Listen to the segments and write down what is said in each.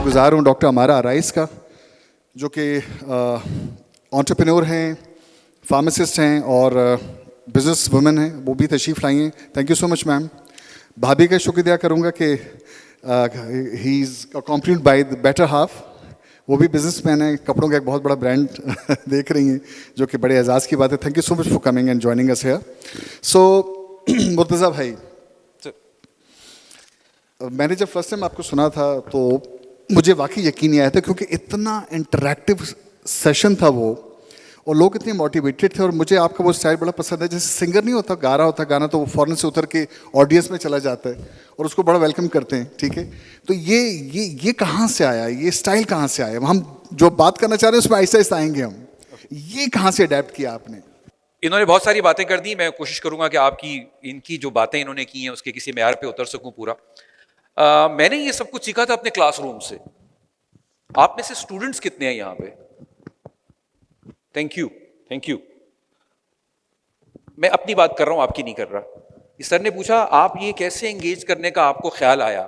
शुक्रगुजार हूँ डॉक्टर अमारा आराइस का, जो कि एंटरप्रेन्योर हैं, फार्मासिस्ट हैं और बिजनेस वुमेन हैं, वो भी तशरीफ़ लाई हैं। Thank you so much ma'am. भाभी का शुक्रिया करूँगा कि he is accompanied by the better half, वो भी बिजनेसमैन है, कपड़ों का एक बहुत बड़ा ब्रांड देख रही हैं, जो कि बड़े एजाज़ की बात है। Thank you so much for coming and joining us here. So Murtaza भाई, मैंने जब फर्स्ट टाइम आपको सुना था तो मुझे वाकई यकीन नहीं आया था, क्योंकि इतना इंटरैक्टिव सेशन था वो, और लोग इतने मोटिवेटेड थे। और मुझे आपका वो स्टाइल बड़ा पसंद है, जैसे सिंगर नहीं होता, गा रहा होता गाना तो वो फ़ौरन से उतर के ऑडियंस में चला जाता है और उसको बड़ा वेलकम करते हैं, ठीक है। तो ये कहाँ से आया, ये स्टाइल कहाँ से आया? हम जो बात करना चाह रहे हैं उसमें आहिस्ता आहिस्ता आएंगे हम। ये कहाँ से अडेप्ट किया आपने? इन्होंने बहुत सारी बातें कर दी, मैं कोशिश करूंगा कि आपकी इनकी जो बातें इन्होंने की हैं उसके किसी मेयार पे उतर सकूं पूरा। मैंने ये सब कुछ सीखा था अपने क्लासरूम से। आप में से स्टूडेंट्स कितने हैं यहाँ पे? Thank you, thank you. मैं अपनी बात कर रहा हूं, आपकी नहीं कर रहा। इस सर ने पूछा आप ये कैसे एंगेज करने का आपको ख्याल आया,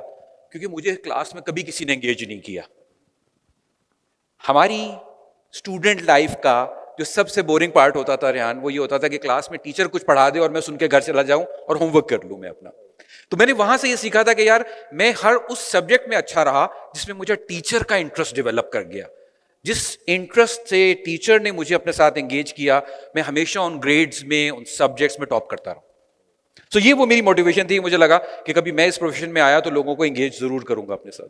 क्योंकि मुझे क्लास में कभी किसी ने एंगेज नहीं किया। हमारी स्टूडेंट लाइफ का जो सबसे बोरिंग पार्ट होता था रेहान, वो ये होता था कि क्लास में टीचर कुछ पढ़ा दे और मैं सुन के घर चला जाऊं और होमवर्क कर लूं मैं अपना। तो मैंने वहां से ये सीखा था कि यार मैं हर उस सब्जेक्ट में अच्छा रहा जिसमें मुझे टीचर का इंटरेस्ट डेवलप कर गया। जिस इंटरेस्ट से टीचर ने मुझे अपने साथ एंगेज किया, मैं हमेशा उन ग्रेड्स में, उन सब्जेक्ट्स में टॉप करता रहा। तो ये वो मेरी मोटिवेशन थी। मुझे लगा कि कभी मैं इस प्रोफेशन में आया तो लोगों को एंगेज जरूर करूंगा अपने साथ।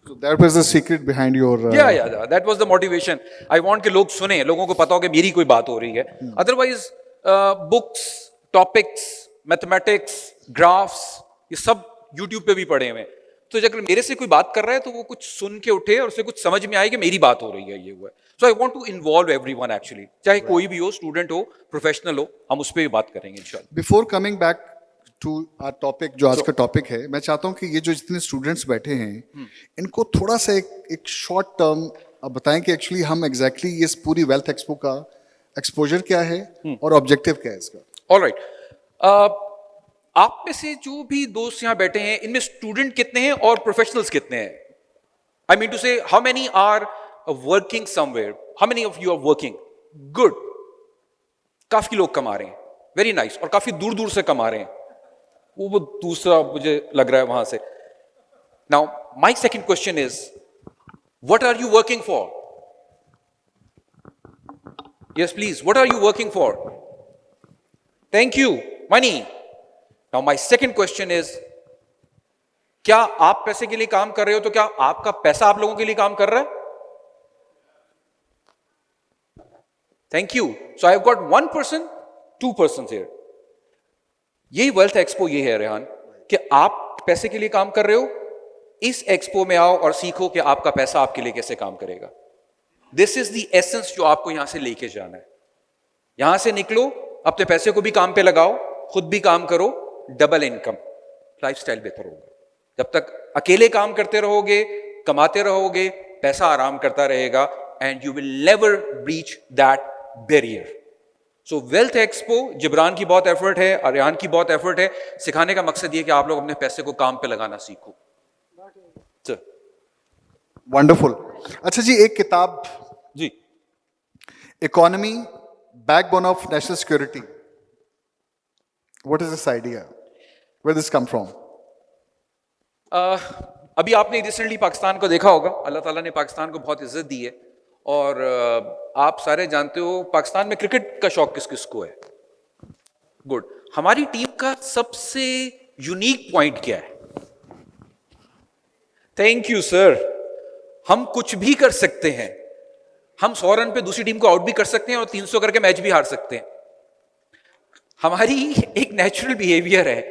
So that was the secret behind your yeah, that was the motivation. I want कि लोग सुने, लोगों को पता हो कि मेरी कोई बात हो रही है। Otherwise books, topics, mathematics, graphs, ये सब यूट्यूब पे भी पढ़े हुए हैं। तो अगर मेरे से कोई बात कर रहा है तो वो कुछ सुन के उठे और उसे कुछ समझ में आए कि मेरी बात हो रही है, ये हुआ है। So I want to involve everyone actually, चाहे कोई भी हो, स्टूडेंट हो, प्रोफेशनल हो, हम उस पर भी बात करेंगे इंशाल्लाह। Before coming back to our topic, जो आज का टॉपिक है, मैं चाहता हूं कि ये जो जितने स्टूडेंट्स बैठे हैं इनको थोड़ा सा एक शॉर्ट टर्म अब बताएं कि एक्चुअली हम एग्जैक्टली इस पूरी वेल्थ एक्सपो का एक्सपोजर क्या है और ऑब्जेक्टिव क्या है इसका। ऑलराइट, आप में से जो भी दोस्त यहां बैठे हैं, इनमें स्टूडेंट कितने हैं और प्रोफेशनल्स कितने हैं? I mean to say, how many are working somewhere? How many of you are working? Good, काफी लोग कमा रहे हैं, वेरी नाइस, और काफी दूर दूर से कमा रहे हैं। वो दूसरा मुझे लग रहा है वहां से। Now my second question is, what are you working for? Yes please, what are you working for? Thank you, money. Now my second question is, क्या आप पैसे के लिए काम कर रहे हो? तो क्या आपका पैसा आप लोगों के लिए काम कर रहा है? Thank you. So I have got 1 person, 2 persons here. यही वेल्थ एक्सपो ये है रेहान, कि आप पैसे के लिए काम कर रहे हो, इस एक्सपो में आओ और सीखो कि आपका पैसा आपके लिए कैसे काम करेगा। दिस इज द एसेंस जो आपको यहां से लेके जाना है। यहां से निकलो, अपने पैसे को भी काम पे लगाओ, खुद भी काम करो, डबल इनकम, लाइफस्टाइल बेहतर होगा। जब तक अकेले काम करते रहोगे, कमाते रहोगे, पैसा आराम करता रहेगा, and you will never breach that barrier. So wealth expo, Jibran की बहुत एफर्ट है, अरियान की बहुत एफर्ट है, सिखाने का मकसद ये कि आप लोग अपने पैसे को काम पे लगाना सीखो। वंडरफुल। अच्छा जी, एक किताब जी, economy backbone of national security, what is this idea, where this come from? अभी आपने रिसेंटली पाकिस्तान को देखा होगा, अल्लाह ताला ने पाकिस्तान को बहुत इज्जत दी है, और आप सारे जानते हो पाकिस्तान में क्रिकेट का शौक किस किस को है। गुड। हमारी टीम का सबसे यूनिक पॉइंट क्या है? Thank you sir. हम कुछ भी कर सकते हैं, हम 100 रन पे दूसरी टीम को आउट भी कर सकते हैं और 300 करके मैच भी हार सकते हैं। हमारी एक नेचुरल बिहेवियर है।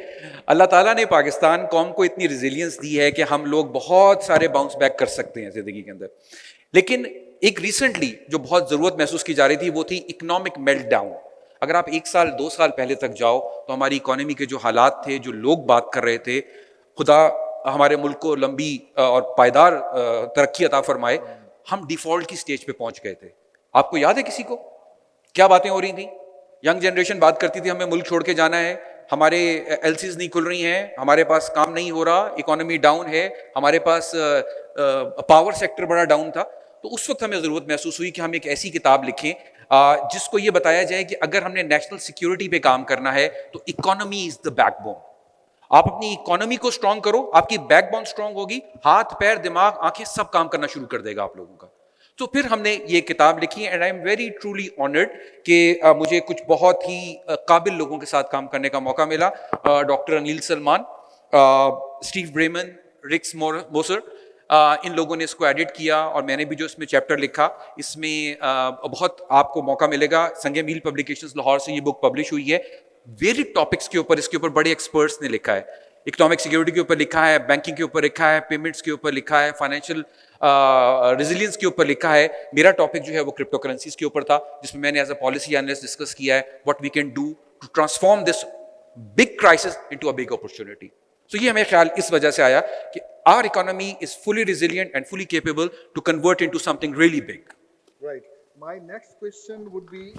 अल्लाह ताला ने पाकिस्तान कौम को इतनी रिजिलियंस दी है कि हम लोग बहुत सारे बाउंस बैक कर सकते हैं जिंदगी के अंदर। लेकिन एक रिसेंटली जो बहुत जरूरत महसूस की जा रही थी, वो थी इकोनॉमिक मेल्टडाउन। अगर आप 1 साल 2 साल पहले तक जाओ तो हमारी इकोनॉमी के जो हालात थे, जो लोग बात कर रहे थे, खुदा हमारे मुल्क को लंबी और पायदार तरक्की अता फरमाए, हम डिफॉल्ट की स्टेज पे पहुंच गए थे। आपको याद है किसी को क्या बातें हो रही थी? यंग जनरेशन बात करती थी हमें मुल्क छोड़ के जाना है, हमारे एलसीज नहीं खुल रही हैं, हमारे पास काम नहीं हो रहा, इकोनॉमी डाउन है, हमारे पास पावर सेक्टर बड़ा डाउन था। तो उस वक्त हमें ज़रूरत महसूस हुई कि हम एक ऐसी किताब लिखें जिसको ये बताया जाए कि अगर हमने नेशनल सिक्योरिटी पे काम करना है तो इकोनॉमी इज द बैकबोन। आप अपनी इकोनॉमी को स्ट्रांग करो, आपकी बैकबोन स्ट्रांग होगी, हाथ पैर दिमाग आंखें सब काम करना शुरू कर देगा आप लोगों का। तो फिर हमने ये किताब लिखी and I am very truly honoured कि मुझे कुछ बहुत ही काबिल लोगों के साथ काम करने का मौका मिला। Doctor Anil Salman, Steve Bremen, रिक्स मोसर, इन लोगों ने इसको एडिट किया और मैंने भी जो इसमें चैप्टर लिखा, इसमें बहुत आपको मौका मिलेगा। संगे मील पब्लिकेशंस लाहौर से ये बुक पब्लिश हुई है। वेरियड टॉपिक्स के ऊपर इसके ऊपर बड़े एक्सपर्ट्स ने लिखा है। इकोनॉमिक सिक्योरिटी के ऊपर लिखा है, बैंकिंग के ऊपर लिखा है, पेमेंट्स के ऊपर लिखा है, फाइनेंशियल रेजिलियंस के ऊपर लिखा है। मेरा टॉपिक जो है वो क्रिप्टो करेंसीज के ऊपर था, जिसमें मैंने as a policy analyst discuss किया है what we can do to transform this big crisis into a big opportunity. So ये हमें ख्याल इस वजह से आया कि our economy is fully resilient and fully capable to convert into something really big. Right, my next question would be,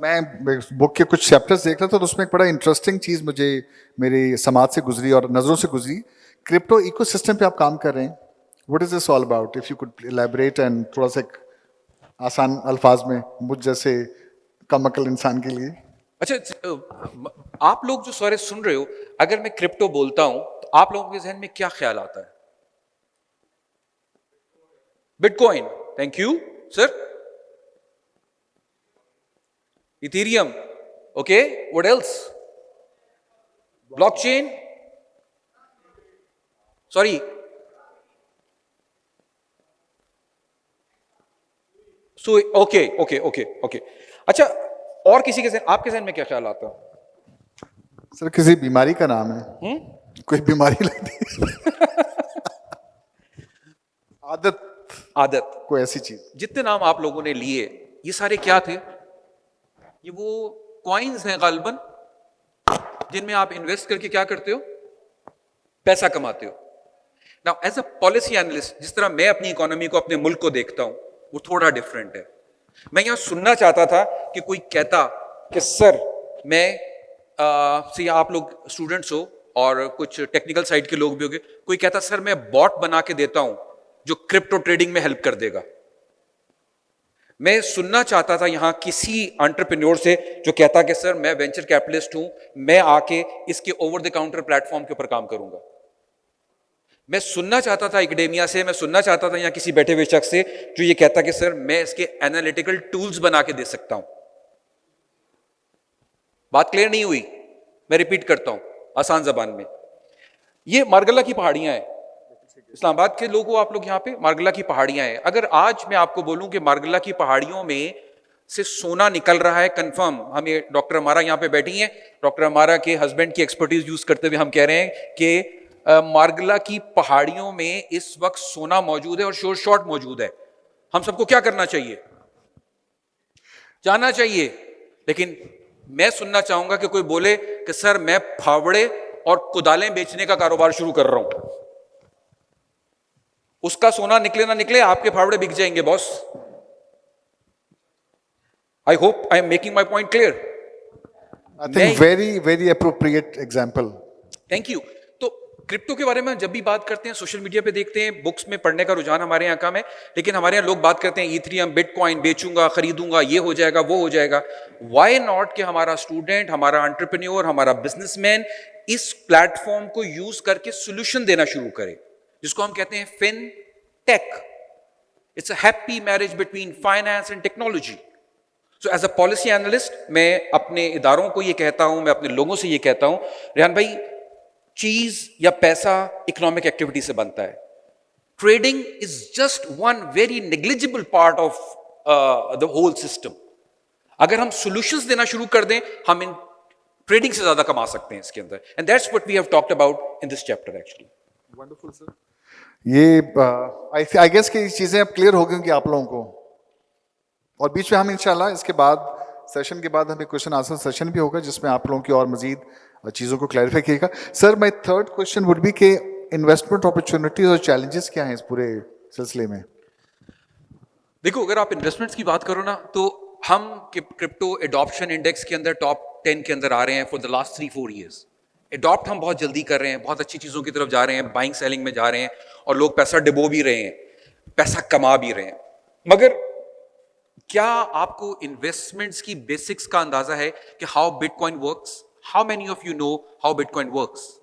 मैं book के कुछ चैप्टर्स देख रहा था तो उसमें एक बड़ा इंटरेस्टिंग चीज मुझे मेरे समाज से गुजरी और नजरों से गुजरी। क्रिप्टो इकोसिस्टम पे आप काम कर रहे हैं, what is this all about? If you could elaborate and थोड़ा सा एक आसान अल्फाज में मुझ जैसे कम अकल इंसान के लिए। अच्छा, आप लोग जो सारे सुन रहे हो, अगर मैं क्रिप्टो बोलता हूं तो आप लोगों के जहन में क्या ख्याल आता है? Bitcoin, thank you sir. Ethereum, okay, what else? Blockchain, sorry, so okay okay okay okay. अच्छा, और किसी के जहन, आपके जहन में क्या ख्याल आता है? सर किसी बीमारी का नाम है, कोई बीमारी लगती है। आदत, आदत, कोई ऐसी चीज। जितने नाम आप लोगों ने लिए ये सारे क्या थे? ये वो कॉइन्स हैं गालिबन जिनमें आप इन्वेस्ट करके क्या करते हो? पैसा कमाते हो। Now as a policy analyst, जिस तरह मैं अपनी इकोनॉमी को, अपने मुल्क को देखता हूं, वो थोड़ा डिफरेंट है। मैं यहां सुनना चाहता था कि कोई कहता कि सर मैं से आप लोग स्टूडेंट्स हो और कुछ टेक्निकल साइड के लोग भी होंगे, कोई कहता सर मैं बॉट बना के देता हूं जो क्रिप्टो ट्रेडिंग में हेल्प कर देगा। मैं सुनना चाहता था यहां किसी एंटरप्रेन्योर से जो कहता कि सर मैं वेंचर कैपिटलिस्ट हूं, मैं आके इसके ओवर द काउंटर प्लेटफॉर्म के ऊपर काम करूंगा। मैं सुनना चाहता था एकेडेमिया से, मैं सुनना चाहता था यहां किसी बैठे हुए शख्स से जो ये कहता कि सर मैं इसके एनालिटिकल टूल्स बना के दे सकता हूं। बात क्लियर नहीं हुई, मैं रिपीट करता हूं आसान जबान में। ये मार्गला की पहाड़ियां हैं, इस्लामाबाद के लोगों, आप लोग यहाँ पे मार्गला की पहाड़ियां हैं। अगर आज मैं आपको बोलूं कि मार्गला की पहाड़ियों में से सोना निकल रहा है कंफर्म, हमें डॉक्टर हमारा यहाँ पे बैठी हैं, डॉक्टर हमारा के हस्बैंड की एक्सपर्टीज यूज करते हुए हम कह रहे हैं कि मार्गला की पहाड़ियों में इस वक्त सोना मौजूद है और श्योर शॉट मौजूद है। हम सबको क्या करना चाहिए? जाना चाहिए। लेकिन मैं सुनना चाहूंगा कि कोई बोले कि सर मैं फावड़े और कुदालें बेचने का कारोबार शुरू कर रहा हूं। उसका सोना निकले ना निकले, आपके फावड़े बिक जाएंगे boss. I hope I am making my point clear. I think very very appropriate example. Thank you. तो क्रिप्टो के बारे में जब भी बात करते हैं, सोशल मीडिया पे देखते हैं, बुक्स में पढ़ने का रुझान हमारे यहाँ कम है, लेकिन हमारे यहाँ लोग बात करते हैं इथेरियम, बिटकॉइन बेचूंगा, खरीदूंगा, ये हो जाएगा, वो हो जाएगा। व्हाई नॉट कि हमारा स्टूडेंट, हमारा एंटरप्रेन्योर, हमारा बिजनेसमैन इस प्लेटफॉर्म को यूज करके सोल्यूशन देना शुरू करे, जिसको हम कहते हैं fintech. It's a happy marriage between finance and technology. So as a policy analyst मैं अपने इदारों को ये कहता हूं, मैं अपने लोगों से ये कहता हूं, रेहान भाई, चीज या पैसा इकोनॉमिक एक्टिविटी से बनता है। Trading is just one very negligible part of the whole system. अगर हम सॉल्यूशंस देना शुरू कर दें, हम इन ट्रेडिंग से ज्यादा कमा सकते हैं इसके अंदर। And that's what we have talked about in this chapter actually. Wonderful sir. ये आई गेस कि चीजें अब क्लियर हो गई होंगी आप लोगों को, और बीच में हम इंशाल्लाह इसके बाद सेशन के बाद हमें क्वेश्चन आंसर सेशन भी होगा जिसमें आप लोगों की और मजीद चीज़ों को क्लैरिफाई किएगा। Sir my third question would be के इन्वेस्टमेंट अपॉर्चुनिटीज और चैलेंजेस क्या हैं इस पूरे सिलसिले में? देखो, अगर आप इन्वेस्टमेंट्स की बात करो ना, तो हम क्रिप्टो एडॉप्शन इंडेक्स के अंदर टॉप 10 के अंदर आ रहे हैं for the last 3-4 years. Adopt हम बहुत जल्दी कर रहे हैं, बहुत अच्छी चीजों की तरफ जा रहे हैं, बाइंग सेलिंग में जा रहे हैं, और लोग पैसा डिबो भी रहे हैं, पैसा कमा भी रहे हैं। मगर क्या आपको इन्वेस्टमेंट्स की बेसिक्स का अंदाजा है कि how bitcoin works? How many of you know how bitcoin works?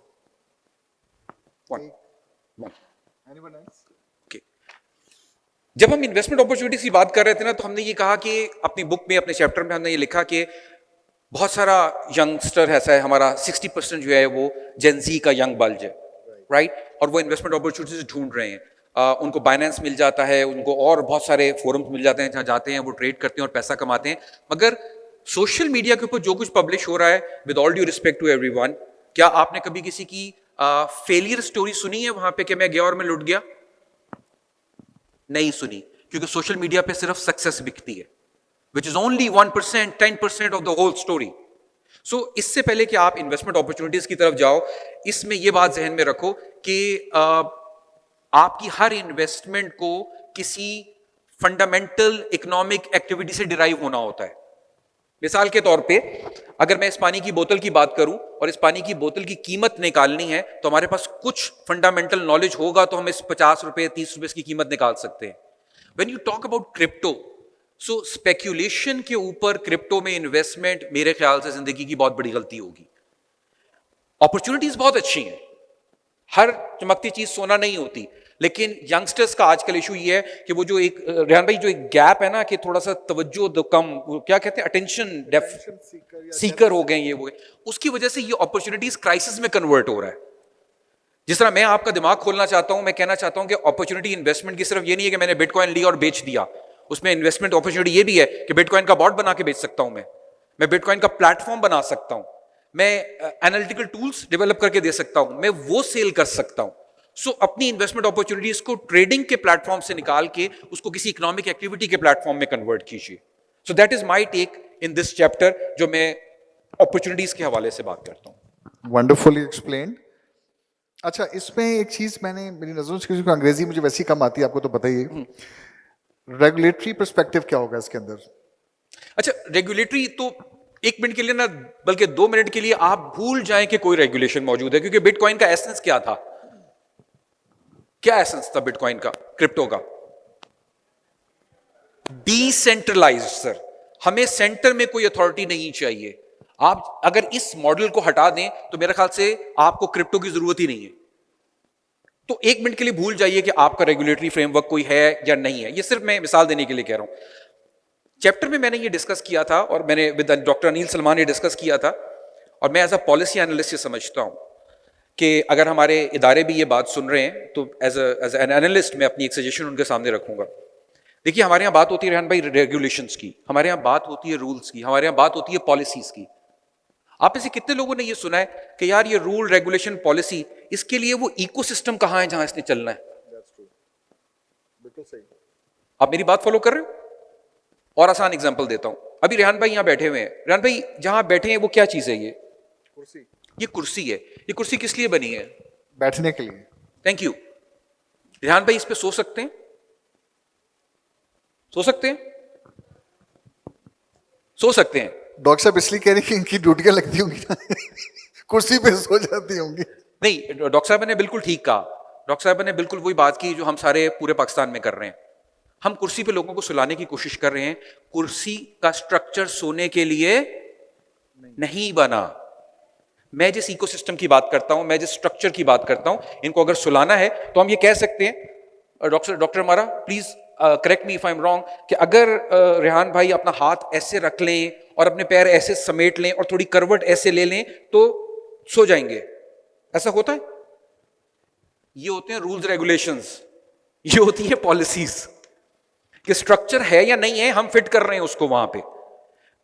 Okay. जब हम इन्वेस्टमेंट अपॉर्चुनिटीज की बात कर रहे थे ना, तो हमने ये कहा कि अपनी बुक में, अपने चैप्टर में हमने ये लिखा कि बहुत सारा यंगस्टर ऐसा है, हमारा 60% जो है वो जेनजी का यंग बल्ज है, राइट? और वो इन्वेस्टमेंट अपॉर्चुनिटीज ढूंढ रहे हैं। उनको बाइनेंस मिल जाता है, उनको और बहुत सारे फोरम्स मिल जाते हैं जहां जाते हैं, वो ट्रेड करते हैं और पैसा कमाते हैं। मगर सोशल मीडिया के ऊपर जो कुछ पब्लिश हो रहा है, with all due respect to everyone, क्या आपने कभी किसी की फेलियर स्टोरी सुनी है वहां पे कि मैं गया और मैं लुट गया? नहीं सुनी, क्योंकि सोशल मीडिया पे सिर्फ सक्सेस बिकती है, which is only 1%, 10% of the whole story. So इससे पहले कि आप इन्वेस्टमेंट अपॉर्चुनिटीज की तरफ जाओ, इसमें यह बात जहन में रखो कि आपकी हर इन्वेस्टमेंट को किसी फंडामेंटल इकोनॉमिक एक्टिविटी से डिराइव होना होता है। मिसाल के तौर पे, अगर मैं इस पानी की बोतल की बात करूं और इस पानी की बोतल की कीमत निकालनी है, तो हमारे पास कुछ फंडामेंटल नॉलेज होगा तो हम इस 50 रुपए 30 रुपए की कीमत निकाल सकते हैं। When you talk about crypto, so speculation के ऊपर क्रिप्टो में इन्वेस्टमेंट मेरे ख्याल से जिंदगी की बहुत बड़ी गलती होगी। अपॉर्चुनिटीज बहुत अच्छी हैं, हर चमकती चीज सोना नहीं होती, लेकिन यंगस्टर्स का आजकल इशू ये है कि वो जो एक रेहान भाई, जो एक गैप है ना कि थोड़ा सा तवज्जो कम, क्या कहते हैं, अटेंशन सीकर हो गए ये वो, उसकी वजह से ये अपॉर्चुनिटीज क्राइसिस में कन्वर्ट हो रहा है। जिस तरह मैं आपका दिमाग खोलना चाहता हूं, मैं कहना चाहता हूं कि अपॉर्चुनिटी इन्वेस्टमेंट की सिर्फ ये नहीं है कि मैंने बिटकॉइन ली और बेच दिया। उसमें इन्वेस्टमेंट अपॉर्चुनिटी ये भी है कि बिटकॉइन का बॉट बना के बेच सकता हूं, मैं बिटकॉइन का प्लेटफॉर्म बना सकता हूं, मैं एनालिटिकल टूल्स डेवलप करके दे सकता हूं, मैं वो सेल कर सकता हूं। सो अपनी इन्वेस्टमेंट अपॉर्चुनिटीज को ट्रेडिंग के प्लेटफॉर्म से निकाल के उसको किसी इकोनॉमिक एक्टिविटी के प्लेटफॉर्म में कन्वर्ट कीजिए। So that is my take in this chapter, जो मैं अपॉर्चुनिटीज के हवाले से बात करता हूं। Wonderfully explained. अच्छा, इसमें एक चीज मैंने मेरी नजरों से, क्योंकि अंग्रेजी मुझे वैसी कम आती है, आपको तो पता ही है, रेगुलेटरी पर्सपेक्टिव क्या होगा इसके अंदर? अच्छा, रेगुलेटरी तो 1 मिनट के लिए ना, बल्कि 2 मिनट के लिए आप भूल जाएं कि कोई रेगुलेशन मौजूद है, क्योंकि बिटकॉइन का एसेंस क्या था? क्या एसेंस था बिटकॉइन का, क्रिप्टो का? Decentralised sir. हमें सेंटर में कोई अथॉरिटी नहीं चाहिए। आप अगर इस मॉडल को हटा दें तो मेरे ख्याल से आपको क्रिप्टो की जरूरत ही नहीं है। तो 1 मिनट के लिए भूल जाइए कि आपका रेगुलेटरी फ्रेमवर्क कोई है या नहीं है। ये सिर्फ मैं मिसाल देने के लिए कह रहा हूं। चैप्टर में मैंने ये डिस्कस किया था, और मैंने विद डॉक्टर अनिल सलमान ये डिस्कस किया था, और मैं एज अ पॉलिसी एनालिस्ट ये समझता हूं कि अगर हमारे इदारे भी ये बात सुन रहे हैं तो एज एन एनालिस्ट मैं अपनी एक सजेशन उनके सामने रखूंगा। देखिए, हमारे यहाँ बात होती है रेहान भाई रेगुलेशंस की, हमारे यहाँ बात होती है रूल्स की, हमारे यहाँ बात होती है पॉलिसीज की। आप ऐसे कितने लोगों ने ये सुना है कि यार ये रूल रेगुलेशन पॉलिसी, इसके लिए वो इकोसिस्टम कहां है जहां इसने चलना है? बिल्कुल सही। आप मेरी बात फॉलो कर रहे हो? और आसान एग्जांपल देता हूं। अभी रेहान भाई यहां बैठे हुए हैं। रेहान भाई जहां बैठे हैं वो क्या चीज है? ये कुर्सी। ये कुर्सी है। ये कुर्सी किस लिए बनी है? बैठने के लिए। Thank you. रेहान भाई इस पे सो सकते हैं? सो सकते हैं? सो सकते हैं। डॉक्टर साहब इसलिए कह रहे कि इनकी ड्यूटियां लगती होंगी ना कुर्सी पे सो जाती होंगी। नहीं, डॉक्टर साहब ने बिल्कुल ठीक कहा। डॉक्टर साहब ने बिल्कुल वही बात की जो हम सारे पूरे पाकिस्तान में कर रहे हैं। हम कुर्सी पे लोगों को सुलाने की कोशिश कर रहे हैं। कुर्सी का स्ट्रक्चर सोने के लिए नहीं बना। मैं जिस इकोसिस्टम की बात करता हूं, मैं जिस स्ट्रक्चर की बात करता हूं, इनको अगर सुलाना है तो हम ये कह सकते हैं, डॉक्टर हमारा please correct me if I am wrong, कि अगर रेहान भाई अपना हाथ ऐसे रख लें और अपने पैर ऐसे समेट लें और थोड़ी करवट ऐसे ले लें तो सो जाएंगे। ऐसा होता है? ये होते हैं रूल्स रेगुलेशंस, ये होती है पॉलिसीज, कि स्ट्रक्चर है या नहीं है, हम फिट कर रहे हैं उसको वहां पे।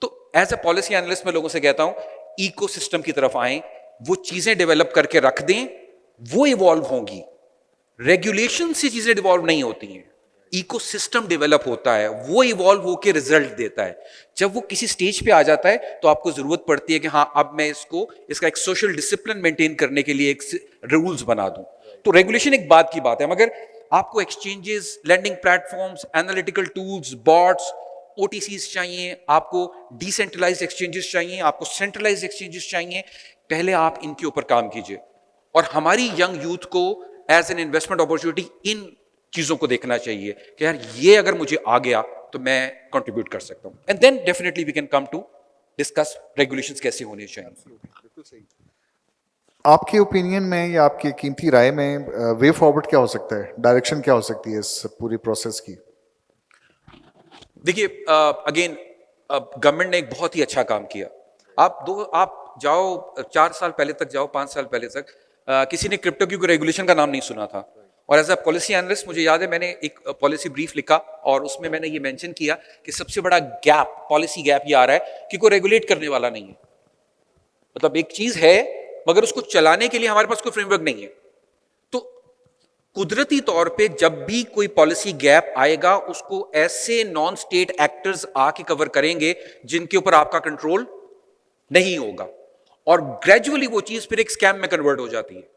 तो एज ए पॉलिसी एनालिस्ट मैं लोगों से कहता हूं, इकोसिस्टम की तरफ आए, वो चीजें डेवलप करके रख दें, वो इवॉल्व होंगी। रेगुलेशन से चीजें इवॉल्व नहीं होती हैं, इकोसिस्टम डेवलप होता है, वो इवॉल्व होकर रिजल्ट देता है। जब वो किसी स्टेज पे आ जाता है तो आपको जरूरत पड़ती है कि हाँ, अब मैं इसका एक सोशल डिसिप्लिन मेंटेन करने के लिए एक रूल्स बना दूं। तो रेगुलेशन एक बात की बात है, मगर आपको exchanges, landing platforms, analytical tools, bots, OTCs चाहिए, आपको डिसेंट्रलाइज्ड एक्सचेंजेस चाहिए, आपको सेंट्रलाइज्ड एक्सचेंजेस चाहिए। पहले आप इनके ऊपर काम कीजिए और हमारी यंग यूथ को एज एन इन्वेस्टमेंट अपॉर्चुनिटी इन चीजों को देखना चाहिए कि यार ये अगर मुझे आ गया तो मैं कंट्रीब्यूट कर सकता हूं। And then definitely we can come to discuss regulations कैसे होने चाहिए। आपके ओपिनियन में या आपकी कीमती राय में वे फॉरवर्ड क्या हो सकता है, डायरेक्शन क्या हो सकती है इस पूरी प्रोसेस की? देखिए अगेन गवर्नमेंट ने एक बहुत ही अच्छा काम किया। आप जाओ 4 साल पहले तक जाओ, 5 साल पहले तक किसी ने क्रिप्टो की कोई रेगुलेशन का नाम नहीं सुना था। और एज अ पॉलिसी एनालिस्ट मुझे याद है मैंने एक पॉलिसी ब्रीफ लिखा और उसमें मैंने ये मेंशन किया कि सबसे बड़ा गैप, पॉलिसी गैप ये आ रहा है कि कोई रेगुलेट करने वाला नहीं है। मतलब एक चीज है मगर उसको चलाने के लिए हमारे पास कोई फ्रेमवर्क नहीं है। तो कुदरती तौर पे जब भी कोई पॉलिसी गैप आएगा उसको ऐसे नॉन स्टेट एक्टर्स आके कवर करेंगे जिनके ऊपर आपका कंट्रोल नहीं होगा और ग्रेजुअली वो चीज फिर एक स्कैम में कन्वर्ट हो जाती है।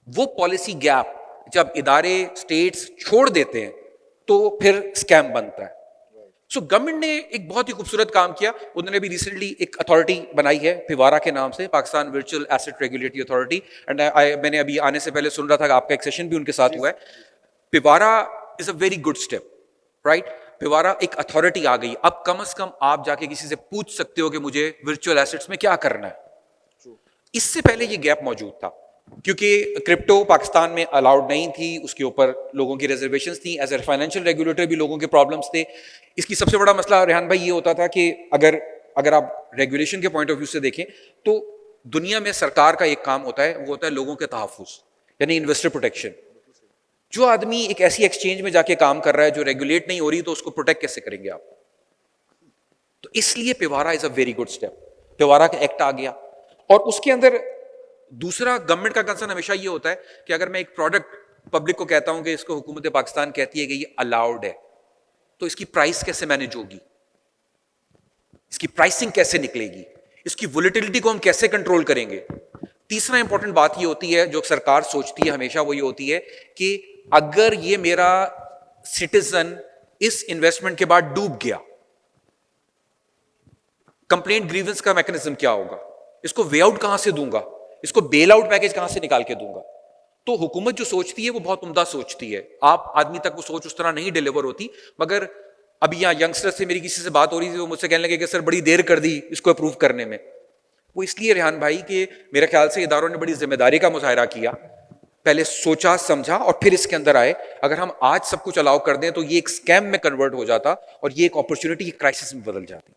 वो पॉलिसी गैप जब इदारे स्टेट्स छोड़ देते हैं तो फिर स्कैम बनता है। सो गवर्नमेंट ने एक बहुत ही खूबसूरत काम किया। उन्होंने भी रिसेंटली एक अथॉरिटी बनाई है पिवारा के नाम से, Pakistan virtual asset regulatory authority. And मैंने अभी आने से पहले सुन रहा था कि आपका एक सेशन भी उनके साथ हुआ है। PVARA is a very good step, right? PVARA एक अथॉरिटी आ गई। अब कम से कम आप जाके किसी से पूछ सकते हो कि मुझे वर्चुअल एसेट्स में क्या करना है। इससे पहले ये गैप मौजूद था क्योंकि क्रिप्टो पाकिस्तान में अलाउड नहीं थी, उसके ऊपर लोगों की रिजर्वेशंस थी। एज ए फाइनेंशियल रेगुलेटर भी लोगों के प्रॉब्लम्स थे। इसकी सबसे बड़ा मसला रेहान भाई ये होता था कि अगर आप रेगुलेशन के पॉइंट ऑफ व्यू से देखें तो दुनिया में सरकार का एक काम होता है, वो होता है लोगों के तहफ्फुज़, यानी इन्वेस्टर प्रोटेक्शन। जो आदमी एक ऐसी एक्सचेंज में जाके काम कर रहा है जो रेगुलेट नहीं हो रही तो उसको प्रोटेक्ट कैसे करेंगे आप? तो इसलिए PVARA is a very good step. PVARA का एक्ट आ गया और उसके अंदर दूसरा गवर्नमेंट का कंसर्न हमेशा ये होता है कि अगर मैं एक प्रोडक्ट पब्लिक को कहता हूं कि इसको हुकूमत पाकिस्तान कहती है कि ये अलाउड है, तो इसकी प्राइस कैसे मैनेज होगी, इसकी प्राइसिंग कैसे निकलेगी, इसकी वोलेटिलिटी को हम कैसे कंट्रोल करेंगे। तीसरा इंपॉर्टेंट बात ये होती है जो सरकार सोचती है हमेशा, वो ये होती है कि अगर ये मेरा सिटीजन इस इन्वेस्टमेंट के बाद डूब गया, कंप्लेंट ग्रीवेंस का मैकेनिज्म क्या होगा, इसको वे आउट कहां से दूंगा, इसको बेल आउट पैकेज कहां से निकाल के दूंगा। तो हुकूमत जो सोचती है वो बहुत उम्दा सोचती है। आप आदमी तक वो सोच उस तरह नहीं डिलीवर होती। मगर अभी यहाँ यंगस्टर से मेरी किसी से बात हो रही थी, वो मुझसे कहने लगे कि सर बड़ी देर कर दी इसको अप्रूव करने में। वो इसलिए रेहान भाई कि मेरे ख्याल से इदारों ने बड़ी जिम्मेदारी का मुजाहरा किया, पहले सोचा समझा और फिर इसके अंदर आए। अगर हम आज सब कुछ अलाउ कर दें तो ये एक स्कैम में कन्वर्ट हो जाता और ये एक अपॉर्चुनिटी, एक क्राइसिस में बदल जाती।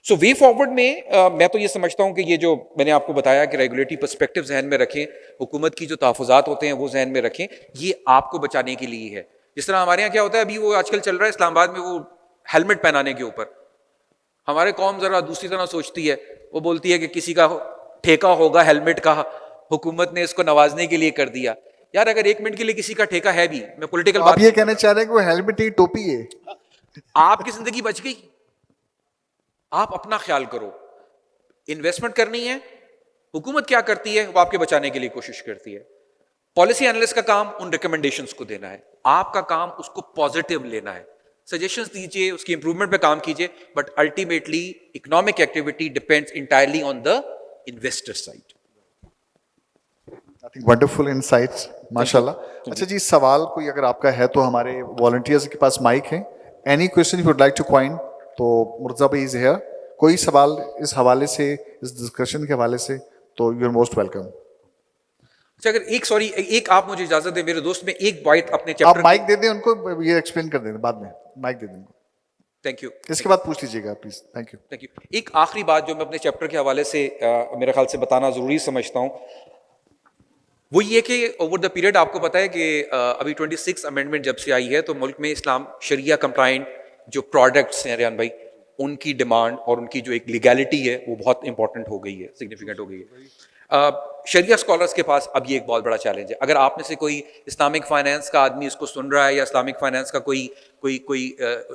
सो वे फॉरवर्ड में मैं तो ये समझता हूं कि ये जो मैंने आपको बताया कि रेगुलेटरी पर्सपेक्टिव जहन में रखें, हुकूमत की जो तहफ़्फ़ुज़ात होते हैं वो जहन में रखें, ये आपको बचाने के लिए है। जिस तरह हमारे यहाँ क्या होता है, अभी वो आजकल चल रहा है इस्लामाबाद में वो हेलमेट पहनाने के ऊपर, हमारे कौम जरा दूसरी तरह सोचती है। वो बोलती है कि किसी का ठेका होगा हेलमेट का, हुकूमत ने इसको नवाजने के लिए कर दिया। यार अगर 1 मिनट के लिए किसी का ठेका है भी, मैं पॉलिटिकल आप ये कहना चाह रहे हैं कि वो हेलमेट ही टोपी है? आपकी जिंदगी बच गई। आप अपना ख्याल करो, इन्वेस्टमेंट करनी है, हुकूमत क्या करती है वो आपके बचाने के लिए कोशिश करती है। पॉलिसी एनालिस्ट का काम उन रिकमेंडेशंस को देना है, आपका काम उसको पॉजिटिव लेना है, सजेशंस दीजिए, उसकी इंप्रूवमेंट पे काम कीजिए। But ultimately economic activity depends entirely on the investor side. Wonderful insights, माशाल्लाह। अच्छा जी, सवाल कोई अगर आपका है तो हमारे वॉलंटियर्स के पास माइक है। Any question you would like two point, तो मुर्जा भाई इज हियर। कोई सवाल इस हवाले से, इस डिस्कशन के हवाले से, तो यू आर मोस्ट वेलकम। अच्छा अगर एक आप मुझे इजाजत दें, मेरे दोस्त में एक बाइट अपने आप चैप्टर, माइक दे दें उनको, ये एक्सप्लेन कर दें बाद में, माइक दे दें उनको। थैंक यू, इसके बाद पूछ लीजिएगा please. Thank you. Thank you. एक आखिरी बात जो मैं अपने चैप्टर के हवाले से मेरे ख्याल से बताना जरूरी समझता हूं, वो ये कि ओवर द पीरियड आपको पता है कि अभी 26 अमेंडमेंट जब से आई है तो मुल्क में इस्लाम शरिया कंप्लाइंट जो प्रोडक्ट्स हैं रेहान भाई, उनकी डिमांड और उनकी जो एक लीगैलिटी है वो बहुत इंपॉर्टेंट हो गई है, सिग्निफिकेंट हो गई है। शरिया स्कॉलर्स के पास अब ये एक बहुत बड़ा चैलेंज है। अगर आप में से कोई इस्लामिक फाइनेंस का आदमी इसको सुन रहा है या इस्लामिक फाइनेंस का कोई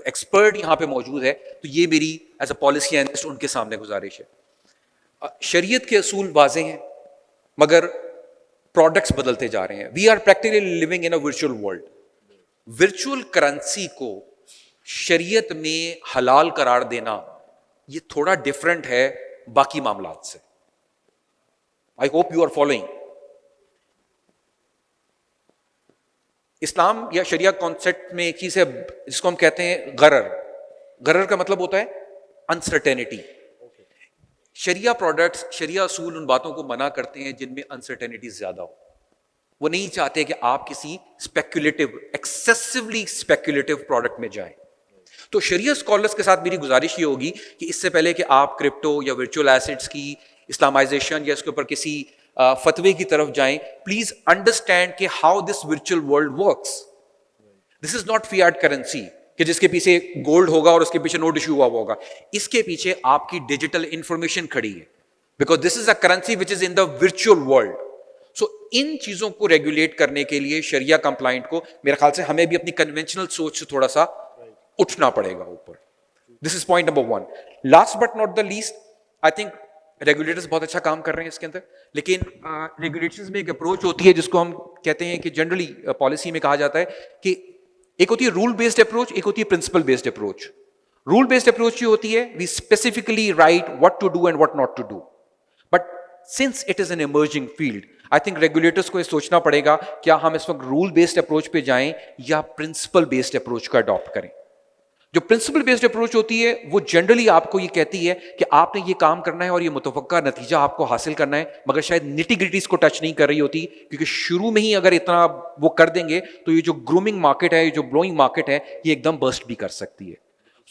एक्सपर्ट यहाँ पे मौजूद है, तो ये मेरी एज अ पॉलिसी एनालिस्ट उनके सामने गुजारिश है। शरीयत के असूल वाजे हैं मगर प्रोडक्ट्स बदलते जा रहे हैं। We are practically living in a virtual world. Virtual currency को शरीयत में हलाल करार देना ये थोड़ा डिफरेंट है बाकी मामलात से। I hope you are following. इस्लाम या शरिया कॉन्सेप्ट में एक चीज है जिसको हम कहते हैं गरर। गरर का मतलब होता है अनसर्टेनिटी। शरिया प्रोडक्ट्स, शरिया असूल उन बातों को मना करते हैं जिनमें अनसर्टेनिटी ज्यादा हो। वो नहीं चाहते कि आप किसी स्पेक्युलेटिव, एक्सेसिवली स्पेक्युलेटिव प्रोडक्ट में जाएं। तो शरिया स्कॉलर्स के साथ मेरी गुजारिश ये होगी कि इससे पहले कि आप क्रिप्टो या वर्चुअल एसेट्स की इस्लामाइजेशन या इसके ऊपर किसी फतवे की तरफ जाएं, प्लीज अंडरस्टैंड कि how this virtual world works. This is not Fiat currency कि जिसके पीछे गोल्ड होगा और उसके पीछे नोट इशू हुआ होगा। इसके पीछे आपकी डिजिटल इंफॉर्मेशन खड़ी है, because this is a currency which is in the virtual world. So इन चीजों को रेगुलेट करने के लिए शरिया कंप्लाइंट को मेरे ख्याल से हमें भी अपनी कन्वेंशनल सोच से थोड़ा सा उठना पड़ेगा ऊपर। This is point number 1। Last but not the least, I think regulators बहुत अच्छा काम कर रहे हैं इसके अंदर, लेकिन रेगुलेटर्स में एक अप्रोच होती है जिसको हम कहते हैं कि जनरली पॉलिसी में कहा जाता है कि एक होती है रूल बेस्ड अप्रोच, एक होती है principle based approach. Rule based approach ये होती है we specifically write what to do and what not to do. But since it is an emerging field, I think regulators को ये सोचना पड़ेगा क्या हम इस वक्त रूल बेस्ड अप्रोच पे जाएं या प्रिंसिपल बेस्ड अप्रोच को अडॉप्ट करें। जो प्रिंसिपल बेस्ड अप्रोच होती है वो जनरली आपको ये कहती है कि आपने ये काम करना है और ये मुतवक्का नतीजा आपको हासिल करना है, मगर शायद निटी ग्रिटीज को टच नहीं कर रही होती, क्योंकि शुरू में ही अगर इतना वो कर देंगे तो ये जो ग्रूमिंग मार्केट है, ये जो ब्लोइंग मार्केट है, ये एकदम बर्स्ट भी कर सकती है।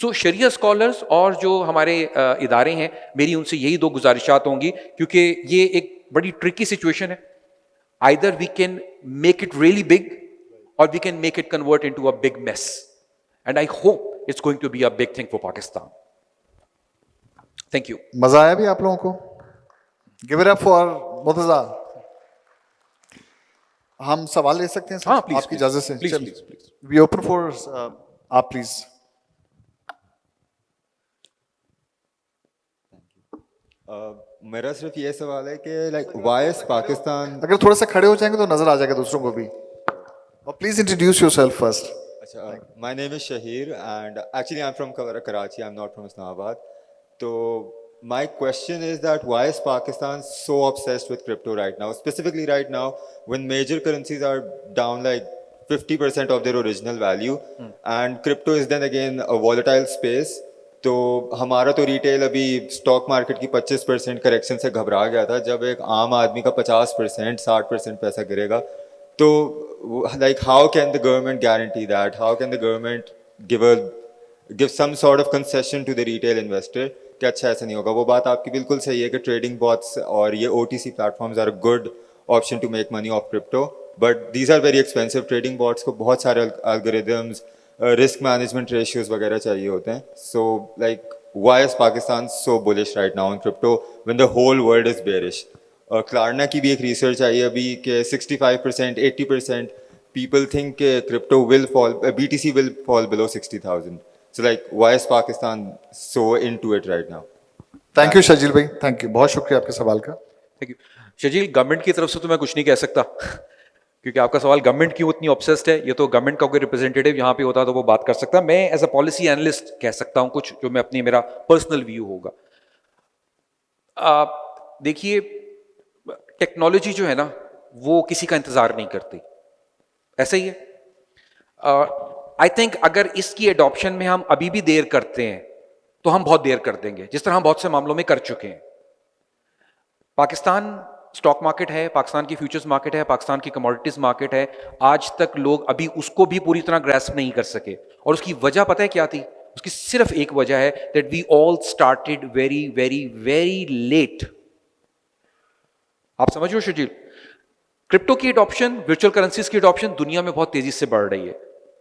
सो शरिया स्कॉलर्स और जो हमारे इदारे हैं, मेरी उनसे यही 2 गुजारिशात होंगी, क्योंकि ये एक बड़ी ट्रिकी सिचुएशन है। Either we can make it really big or we can make it convert into a big mess, and I hope it's going to be a big thing for Pakistan. Thank you. मजा आया भी आप लोगों को? Give it up for Murtaza. हम सवाल ले सकते हैं? हाँ, please, आपकी इजाजत से। please. We open for आप प्लीज। मेरा सिर्फ ये सवाल है कि लाइक व्हाई इज पाकिस्तान। अगर थोड़ा सा खड़े हो जाएंगे तो नजर आ जाएगा दूसरों को भी। और please introduce yourself first. My name is Shahir and actually I'm from Karachi, I'm not from Islamabad. So my question is that why is Pakistan so obsessed with crypto right now? Specifically right now when major currencies are down like 50% of their original value and crypto is then again a volatile space. तो हमारा तो retail अभी stock market की 25% correction से घबरा गया था। जब एक आम आदमी का 50%, 60% पैसा गिरेगा, तो like how can the government guarantee that? How can the government give some sort of concession to the retail investor कि अच्छा ऐसा नहीं होगा? वो बात आपकी बिल्कुल सही है कि ट्रेडिंग बॉट्स और ये OTC platforms are a good option to make money off crypto, but these are very expensive. Trading bots को बहुत सारे एल्गोरिदम्स, रिस्क मैनेजमेंट रेशियोज वगैरह चाहिए होते हैं। So like why is Pakistan so bullish right now in crypto when the whole world is bearish? Klarna की भी एक रिसर्च आई अभी कि 65%, 80% people think crypto will fall, BTC will fall below 60,000. So like, why is Pakistan so into it right now? Thank you Shajeel भाई, thank you, बहुत शुक्रिया आपके सवाल का। Thank you Sharjeel. गवर्नमेंट की तरफ से तो मैं कुछ नहीं कह सकता क्योंकि आपका सवाल गवर्नमेंट क्यों इतनी ऑब्सेस्ड है, ये तो गवर्नमेंट का कोई रिप्रेजेंटेटिव यहाँ पे होता तो वो बात कर सकता। मैं एज अ पॉलिसी एनालिस्ट कह सकता हूँ कुछ जो मैं अपनी, मेरा पर्सनल व्यू होगा। देखिए, टेक्नोलॉजी जो है ना वो किसी का इंतजार नहीं करती, ऐसा ही है। आई थिंक अगर इसकी एडॉप्शन में हम अभी भी देर करते हैं तो हम बहुत देर कर देंगे, जिस तरह हम बहुत से मामलों में कर चुके हैं। पाकिस्तान स्टॉक मार्केट है, पाकिस्तान की फ्यूचर्स मार्केट है, पाकिस्तान की कमोडिटीज मार्केट है, आज तक लोग अभी उसको भी पूरी तरह ग्रैस्प नहीं कर सके। और उसकी वजह पता है क्या थी? उसकी सिर्फ एक वजह है that we all started very very very late. आप समझ लो शजील, क्रिप्टो की एडॉप्शन, वर्चुअल करेंसीज की एडॉप्शन दुनिया में बहुत तेजी से बढ़ रही है,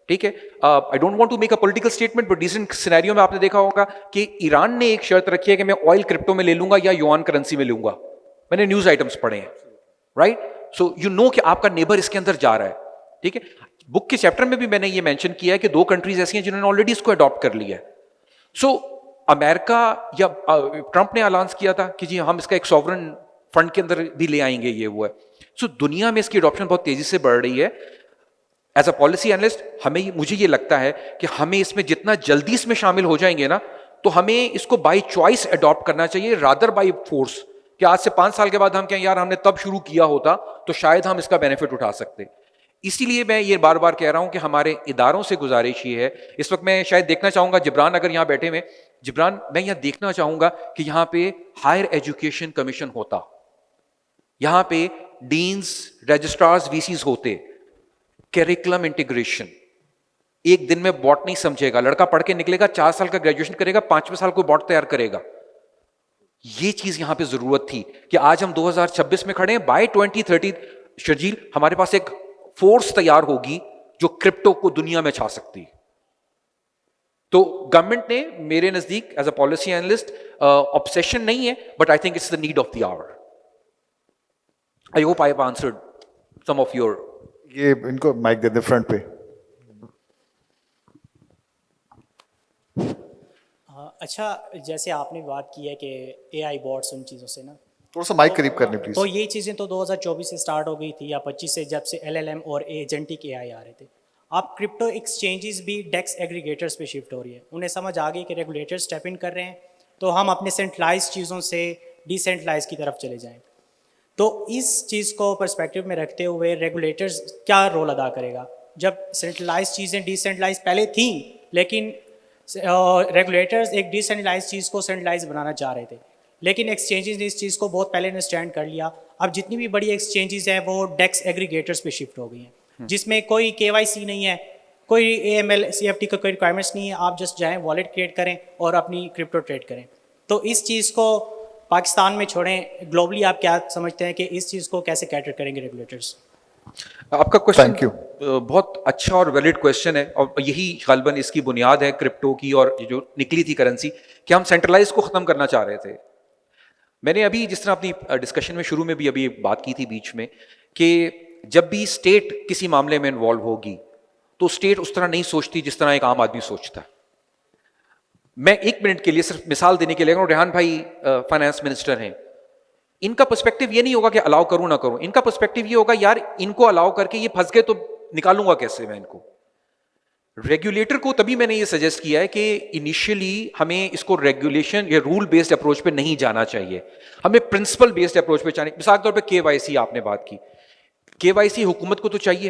ठीक है। I don't want to make a political statement, but recent scenario में आपने देखा होगा कि ईरान ने एक शर्त रखी है कि मैं ऑयल क्रिप्टो में ले लूंगा या युआन करेंसी में लूंगा। मैंने न्यूज आइटम्स पढ़े हैं, राइट? सो यू नो कि आपका नेबर इसके अंदर जा रहा है, ठीक है। बुक के चैप्टर में भी मैंने ये मेंशन किया है कि 2 कंट्रीज ऐसी हैं जिन्होंने ऑलरेडी इसको अडॉप्ट कर लिया है। सो अमेरिका या ट्रंप ने ऐलान किया था कि जी हम इसका एक सॉवरन फंड के अंदर भी ले आएंगे, ये वो है। सो दुनिया में इसकी एडॉप्शन बहुत तेजी से बढ़ रही है। एज अ पॉलिसी एनालिस्ट मुझे ये लगता है कि हमें इसमें जितना जल्दी इसमें शामिल हो जाएंगे ना, तो हमें इसको बाय चॉइस अडॉप्ट करना चाहिए रादर बाय फोर्स, कि आज से 5 साल के बाद हम कहें यार हमने तब शुरू किया होता तो शायद हम इसका बेनिफिट उठा सकते। इसीलिए मैं ये बार बार कह रहा हूं कि हमारे इदारों से गुजारिश ये है, इस वक्त मैं शायद देखना चाहूंगा जिब्रान अगर यहां बैठे हुए, जिब्रान मैं यहां देखना चाहूंगा कि यहां पे हायर एजुकेशन कमीशन होता, यहां पे डीन्स, रजिस्ट्रार्स, वीसीज होते, करिकुलम इंटीग्रेशन। एक दिन में बॉट नहीं समझेगा, लड़का पढ़ के निकलेगा, 4 साल का ग्रेजुएशन करेगा, 5वें साल को बॉट तैयार करेगा। ये चीज यहां पे जरूरत थी कि आज हम 2026 में खड़े हैं, बाय 2030 शर्जील हमारे पास एक फोर्स तैयार होगी जो क्रिप्टो को दुनिया में छा सकती। तो गवर्नमेंट ने मेरे नजदीक as a policy analyst obsession नहीं है, but I think it's the need of the hour. I hope I have answered some of your. ये इनको माइक दे दे फ्रंट पे। अच्छा, जैसे आपने बात की है कि एआई बॉट्स उन चीज़ों से ना, थोड़ा सा माइक करीब करने प्लीज। तो ये चीज़ें तो 2024 से स्टार्ट हो गई थी या 25 से, जब से एलएलएम और एजेंटिक एआई आ रहे थे। अब क्रिप्टो एक्सचेंजेस भी डेक्स एग्रीगेटर्स पे शिफ्ट हो रही है। उन्हें समझ आ गई कि रेगुलेटर्स स्टेप इन कर रहे हैं, तो हम अपने सेंट्रलाइज चीज़ों से डिसेंट्रलाइज की तरफ चले जाएं। तो इस चीज़ को पर्सपेक्टिव में रखते हुए रेगुलेटर्स क्या रोल अदा करेगा? जब सेंट्रलाइज चीज़ें डिसेंट्रलाइज पहले थी, लेकिन रेगुलेटर्स एक डिसेंट्रलाइज चीज़ को सेंट्रलाइज बनाना चाह रहे थे, लेकिन एक्सचेंजेस ने इस चीज़ को बहुत पहले अंडरस्टैंड कर लिया। अब जितनी भी बड़ी एक्सचेंजेस हैं वो डेक्स एग्रीगेटर्स पे शिफ्ट हो गई हैं, जिसमें कोई केवाईसी नहीं है, कोई एएमएल सीएफटी का कोई रिक्वायरमेंट्स नहीं है। आप जस्ट जाएं, वॉलेट क्रिएट करें और अपनी क्रिप्टो ट्रेड करें। तो इस चीज़ को पाकिस्तान में छोड़ें, ग्लोबली आप क्या समझते हैं कि इस चीज़ को कैसे कैटर करेंगे रेगुलेटर्स? आपका क्वेश्चन Thank you. बहुत अच्छा और वैलिड क्वेश्चन है, और यही गालिबन इसकी बुनियाद है क्रिप्टो की और ये जो निकली थी करेंसी, कि हम सेंट्रलाइज को खत्म करना चाह रहे थे। मैंने अभी जिस तरह अपनी डिस्कशन में शुरू में भी अभी बात की थी बीच में, कि जब भी स्टेट किसी मामले में इन्वॉल्व होगी तो स्टेट उस तरह नहीं सोचती जिस तरह एक आम आदमी सोचता है। मैं 1 मिनट के लिए सिर्फ मिसाल देने के लिए, रेहान भाई फाइनेंस मिनिस्टर हैं, इनका पर्सपेक्टिव ये नहीं होगा कि अलाउ करूं ना करूं, इनका पर्सपेक्टिव ये होगा यार इनको अलाउ करके ये फंस गए तो निकालूंगा कैसे मैं इनको। रेगुलेटर को तभी मैंने ये सजेस्ट किया है कि इनिशियली हमें इसको रेगुलेशन या रूल बेस्ड अप्रोच पे नहीं जाना चाहिए, हमें प्रिंसिपल बेस्ड अप्रोच पे जाने। मिसाल के तौर पे केवाईसी आपने बात की, केवाईसी हुकूमत को तो चाहिए।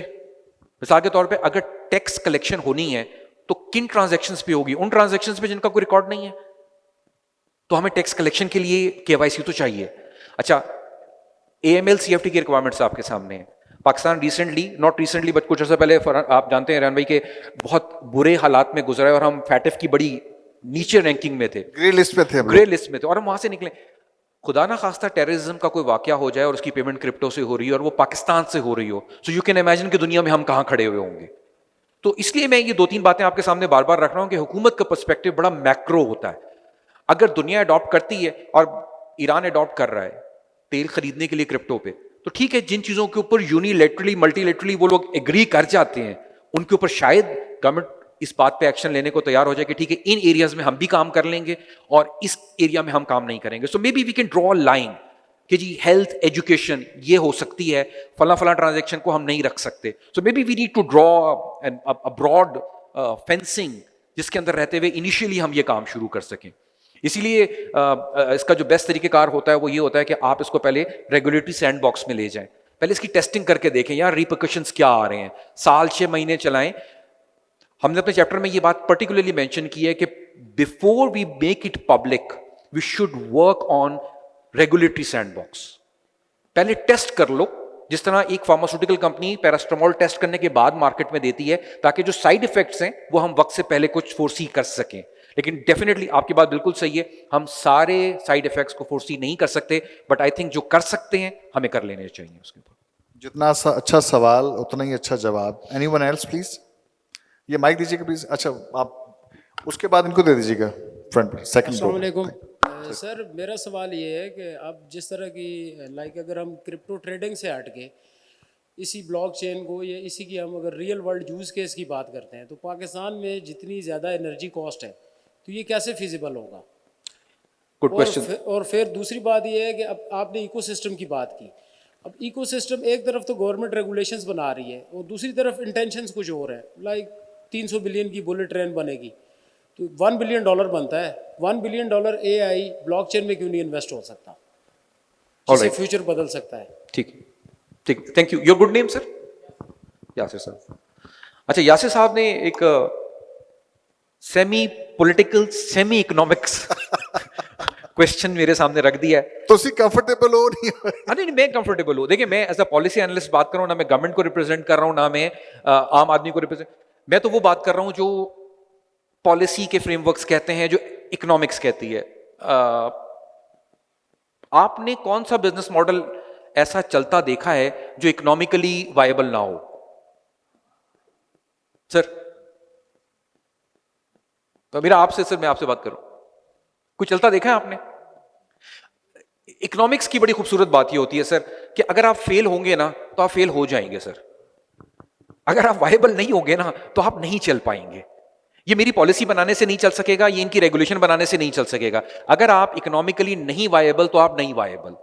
मिसाल के तौर पे अगर टैक्स कलेक्शन होनी है तो किन ट्रांजैक्शंस पे होगी? उन ट्रांजैक्शंस पे जिनका कोई रिकॉर्ड नहीं है, तो हमें टैक्स कलेक्शन के लिए केवाईसी तो चाहिए। अच्छा, एएमएल सीएफटी की रिक्वायरमेंट्स आपके सामने है। Pakistan recently, not recently but कुछ अर्सा पहले, आप जानते हैं रहमान भाई के बहुत बुरे हालात में गुजरा है और हम फैटिफ की बड़ी नीचे रैंकिंग में थे, ग्रे लिस्ट पे थे हम लोग। ग्रे लिस्ट में थे, और हम वहां से निकले। खुदा ना खास्ता टेररिज्म का कोई वाकया हो जाए और उसकी पेमेंट क्रिप्टो से हो रही है और वो पाकिस्तान से हो रही हो, सो यू कैन इमेजिन कि दुनिया में हम कहां खड़े हुए होंगे। तो इसलिए मैं ये 2-3 बातें आपके सामने बार बार रख रहा हूं कि हुकूमत का पर्सपेक्टिव बड़ा मैक्रो होता है। अगर दुनिया अडॉप्ट करती है, और ईरान अडॉप्ट कर रहा है तेल खरीदने के लिए क्रिप्टो पे, तो ठीक है, जिन चीजों के ऊपर यूनिलैटरली मल्टीलैटरली वो लोग एग्री कर जाते हैं, उनके ऊपर शायद गवर्नमेंट इस बात पे एक्शन लेने को तैयार हो जाए कि ठीक है, इन एरियाज में हम भी काम कर लेंगे और इस एरिया में हम काम नहीं करेंगे। So maybe we can draw line कि जी हेल्थ, एजुकेशन ये हो सकती है, फला फला ट्रांजैक्शन को हम नहीं रख सकते। So maybe we need to draw a broad fencing जिसके अंदर रहते हुए इनिशियली हम ये काम शुरू कर सकें। इसीलिए इसका जो बेस्ट तरीकेकार होता है वो ये होता है कि आप इसको पहले रेगुलेटरी सैंडबॉक्स में ले जाएं, पहले इसकी टेस्टिंग करके देखें यार रिपरकशंस क्या आ रहे हैं, साल 6 महीने चलाएं। हमने अपने चैप्टर में ये बात पर्टिकुलरली मेंशन की है कि before we make it public we should work on regulatory sandbox. पहले टेस्ट कर लो, जिस तरह एक फार्मास्यूटिकल कंपनी पैरास्टामोल टेस्ट करने के बाद मार्केट में देती है, ताकि जो साइड इफेक्ट्स हैं वो हम वक्त से पहले कुछ फोर्सी कर सकें। लेकिन डेफिनेटली आपकी बात बिल्कुल सही है, हम सारे साइड इफेक्ट्स को फोर्सी नहीं कर सकते, बट आई थिंक जो कर सकते हैं हमें कर लेने चाहिए उसके ऊपर। जितना अच्छा सवाल उतना ही अच्छा जवाब। Anyone else please? ये माइक दीजिएगा प्लीज। अच्छा, आप उसके बाद इनको दे दीजिएगा फ्रंट पे, सेकंड। अस्सलाम वालेकुम सर, मेरा सवाल ये है कि अब जिस तरह की अगर हम क्रिप्टो ट्रेडिंग से हट के इसी ब्लॉकचेन को या इसी की हम अगर रियल वर्ल्ड यूज़ केस की बात करते हैं, तो पाकिस्तान में जितनी ज़्यादा एनर्जी कॉस्ट है, तो ये कैसे फिजिबल होगा? Good question. और फिर दूसरी बात ये है कि अब आपने इकोसिस्टम की बात की, अब इकोसिस्टम एक तरफ तो गवर्नमेंट रेगुलेशंस बना रही है और दूसरी तरफ इंटेंशंस कुछ और है, लाइक 300 बिलियन की बुलेट ट्रेन बनेगी तो $1 बिलियन बनता है। $1 बिलियन AI ब्लॉकचेन में क्यों नहीं इन्वेस्ट हो सकता, जिससे Alright. फ्यूचर बदल सकता है। ठीक ठीक, thank you. Your good name sir? Yasir साहब। अच्छा, यासिर साहब ने एक semi political semi economics question मेरे सामने रख दिया है। ਤੁਸੀਂ कंफर्टेबल हो नहीं हो? नहीं नहीं, मैं कंफर्टेबल हूं। देखिए, मैं एज अ पॉलिसी एनालिस्ट बात कर रहा हूं, ना मैं गवर्नमेंट को रिप्रेजेंट कर रहा हूं, ना मैं आम आदमी को रिप्रेजेंट, मैं तो वो बात कर रहा हूं जो पॉलिसी के फ्रेमवर्क्स कहते हैं, जो इकोनॉमिक्स कहती है। आपने कौन सा बिजनेस मॉडल ऐसा चलता देखा है जो इकोनॉमिकली वायबल ना हो सर? तो मेरा आपसे सर, मैं आपसे बात करूं, कुछ चलता देखा है आपने? इकोनॉमिक्स की बड़ी खूबसूरत बात यह होती है सर कि अगर आप फेल होंगे ना तो आप फेल हो जाएंगे सर। अगर आप वायबल नहीं होंगे ना तो आप नहीं चल पाएंगे। ये मेरी पॉलिसी बनाने से नहीं चल सकेगा, ये इनकी रेगुलेशन बनाने से नहीं चल सकेगा। अगर आप इकोनॉमिकली नहीं वायबल तो आप नहीं वायबल।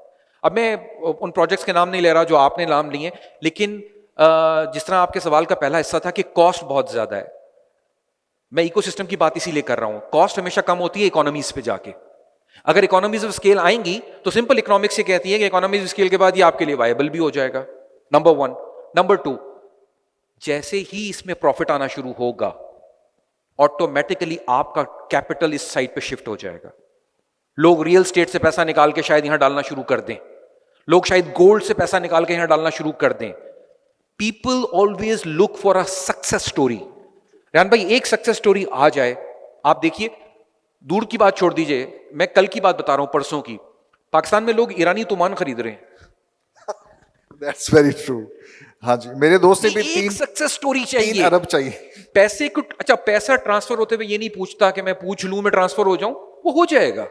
अब मैं उन प्रोजेक्ट्स के नाम नहीं ले रहा जो आपने नाम लिए, लेकिन जिस तरह आपके सवाल का पहला हिस्सा था कि कॉस्ट बहुत ज्यादा है, मैं इकोसिस्टम की बात इसीलिए कर रहा हूं। कॉस्ट हमेशा कम होती है इकोनॉमीज पे जाके। अगर इकोनॉमीज ऑफ स्केल आएंगी तो सिंपल इकोनॉमिक्स ये कहती है कि इकोनॉमीज ऑफ स्केल के बाद ये आपके लिए वायबल भी हो जाएगा, नंबर 1। नंबर 2, जैसे ही इसमें प्रॉफिट आना शुरू होगा ऑटोमेटिकली आपका कैपिटल इस साइड पे शिफ्ट हो जाएगा। लोग रियल स्टेट से पैसा निकाल के शायद यहां डालना शुरू कर दें, लोग शायद गोल्ड से पैसा निकाल के यहां डालना शुरू कर दें। People always look for a success story. Rehan भाई, एक सक्सेस स्टोरी आ जाए, आप देखिए, दूर की बात छोड़ दीजिए, मैं कल की बात बता रहा हूं, परसों की। पाकिस्तान में लोग ईरानी तुमान खरीद रहे हैं। That's very true. हाँ जी, मेरे दोस्त ने भी एक सक्सेस स्टोरी 3 चाहिए। अरब चाहिए। पैसे को, अच्छा, पैसा ट्रांसफर होते हुए ये नहीं पूछता कि मैं पूछ लूं, मैं ट्रांसफर हो जाऊं, वो हो जाएगा।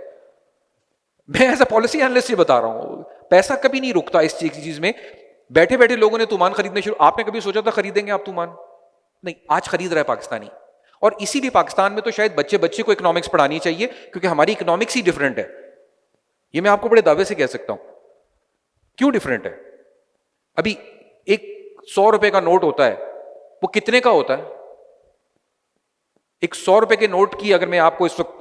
मैं एज अ पॉलिसी एनालिस्ट ये बता रहा हूं, पैसा कभी नहीं रुकता इस चीज में। बैठे बैठे लोगों ने तुमान खरीदने शुरू, आपने कभी सोचा था खरीदेंगे आप तुमान? नहीं, आज खरीद रहा है पाकिस्तानी। और इसीलिए पाकिस्तान में तो शायद बच्चे बच्चे को इकोनॉमिक्स पढ़ानी चाहिए, क्योंकि हमारी इकोनॉमिक्स ही डिफरेंट है। ये मैं आपको बड़े दावे से कह सकता हूं। क्यों डिफरेंट है? अभी एक 100 रुपए का नोट होता है, वो कितने का होता है? एक 100 रुपए के नोट की अगर मैं आपको इस वक्त,